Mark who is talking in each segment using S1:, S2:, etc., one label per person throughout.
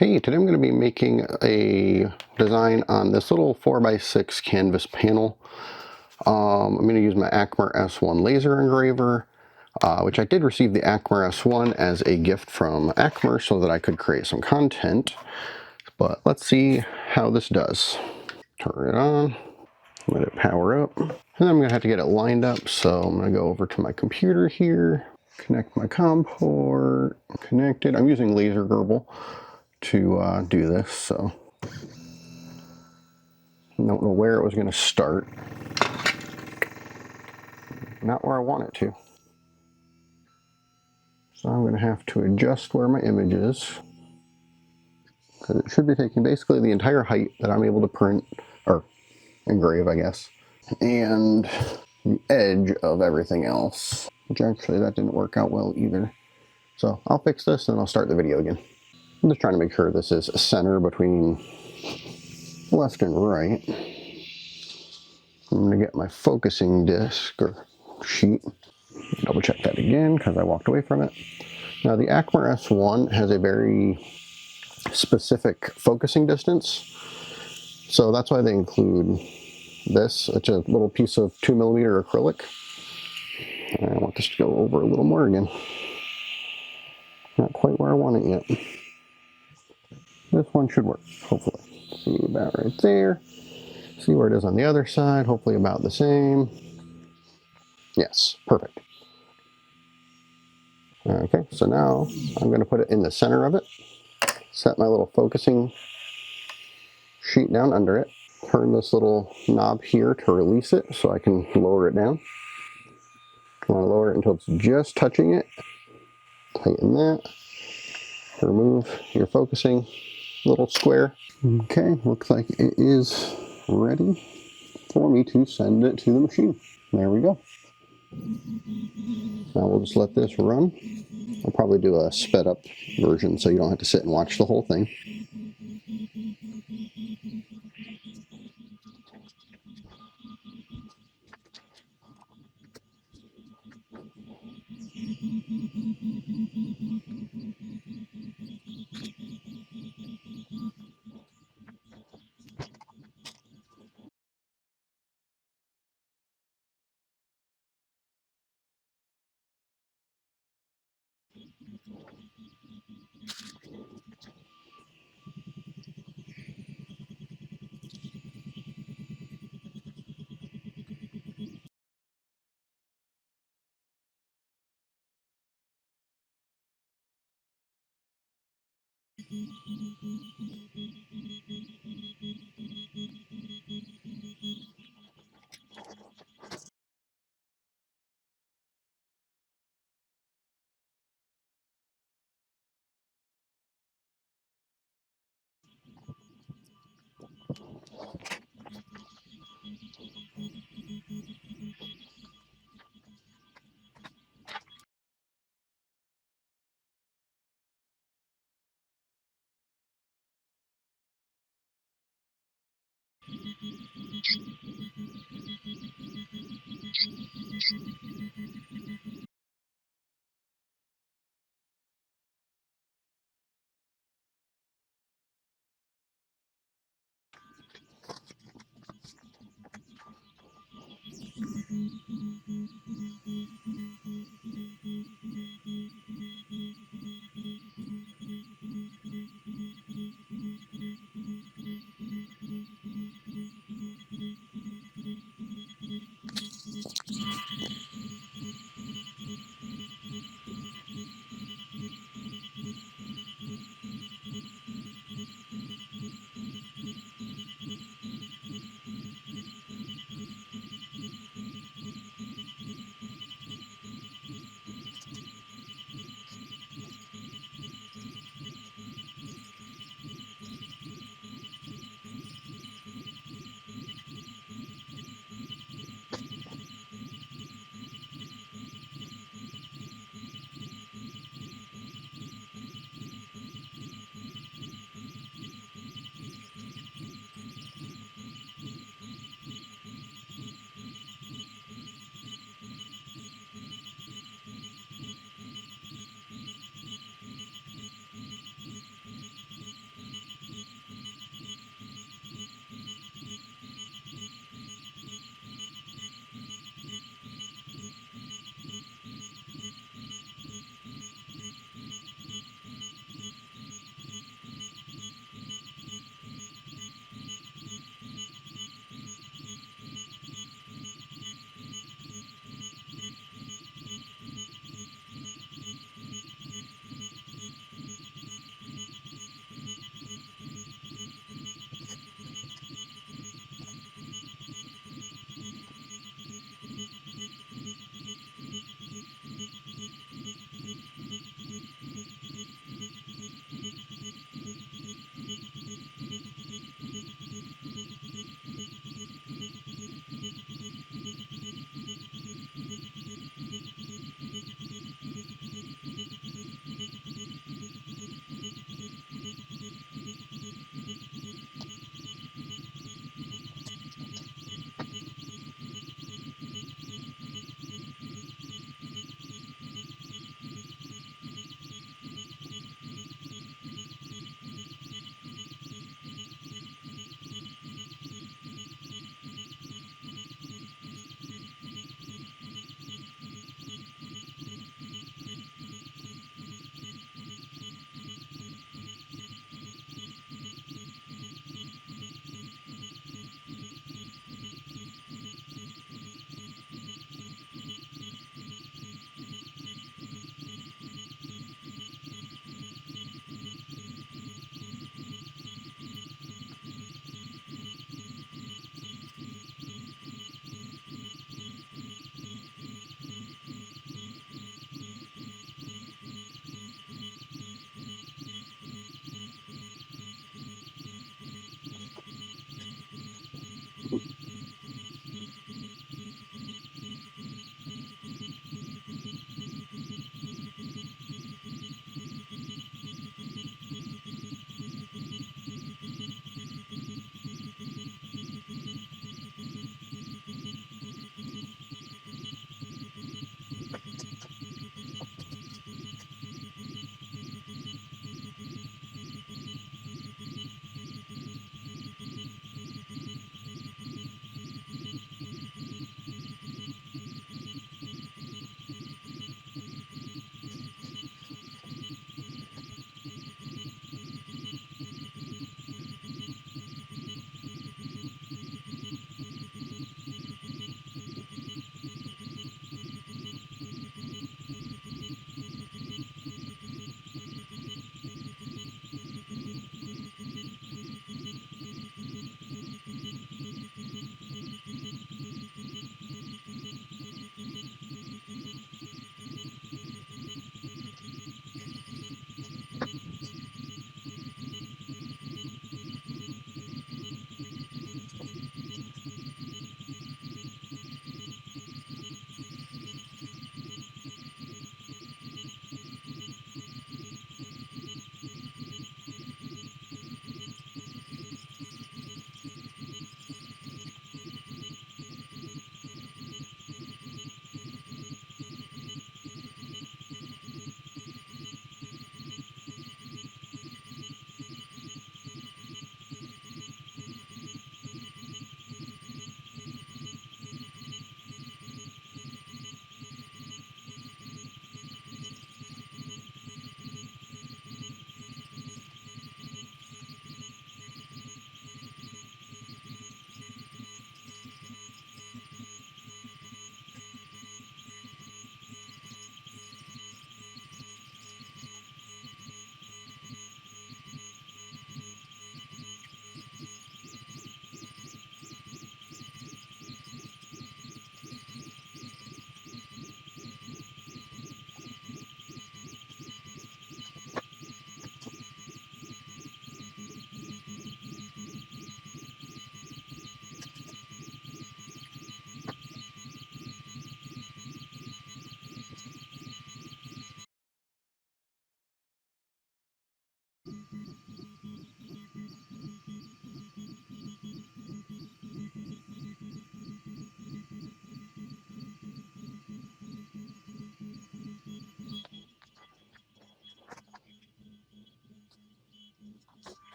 S1: Hey, today I'm going to be making a design on this little 4x6 canvas panel. I'm going to use my Acmer S1 Laser Engraver, which I did receive the Acmer S1 as a gift from Acmer so that I could create some content. But let's see how this does. Turn it on, let it power up, and then I'm going to have to get it lined up. So I'm going to go over to my computer here, connect my COM port, connect it. I'm using LaserGRBL to do this, so I don't know where it was going to start. Not where I want it to. So I'm going to have to adjust where my image is, because it should be taking basically the entire height that I'm able to print, or engrave, I guess, and the edge of everything else, which actually that didn't work out well either. So I'll fix this and I'll start the video again. I'm just trying to make sure this is center between left and right. I'm going to get my focusing disc or sheet. Double check that again because I walked away from it. Now the Acmer S1 has a very specific focusing distance, so that's why they include this. It's a little piece of 2mm acrylic. And I want this to go over a little more again. Not quite where I want it yet. This one should work, hopefully. See about right there. See where it is on the other side, hopefully about the same. Yes, perfect. Okay, so now I'm going to put it in the center of it. Set my little focusing sheet down under it. Turn this little knob here to release it so I can lower it down. I want to lower it until it's just touching it. Tighten that. Remove your focusing little square. Okay, looks like it is ready for me to send it to the machine. There we go. Now we'll just let this run. I'll probably do a sped up version so you don't have to sit and watch the whole thing.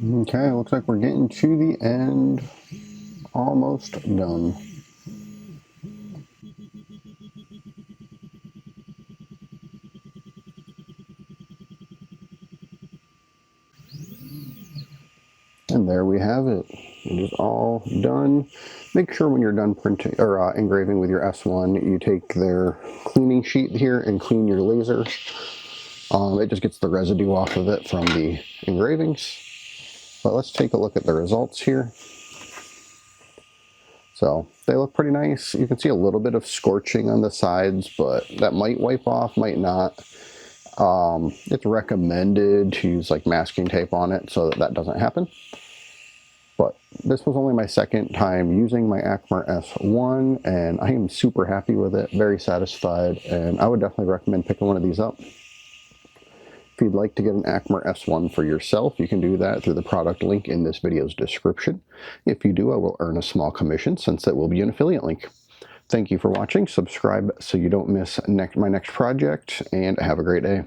S1: Okay, looks like we're getting to the end. Almost done. And there we have it. It is all done. Make sure when you're done printing or engraving with your S1, you take their cleaning sheet here and clean your laser. It just gets the residue off of it from the engravings. But let's take a look at the results here. So they look pretty nice. You can see a little bit of scorching on the sides, but that might wipe off, might not. It's recommended to use like masking tape on it so that that doesn't happen. But this was only my second time using my Acmer S1, and I am super happy with it, very satisfied, and I would definitely recommend picking one of these up. If you'd like to get an Acmer S1 for yourself, you can do that through the product link in this video's description. If you do, I will earn a small commission since it will be an affiliate link. Thank you for watching. Subscribe so you don't miss my next project, and have a great day.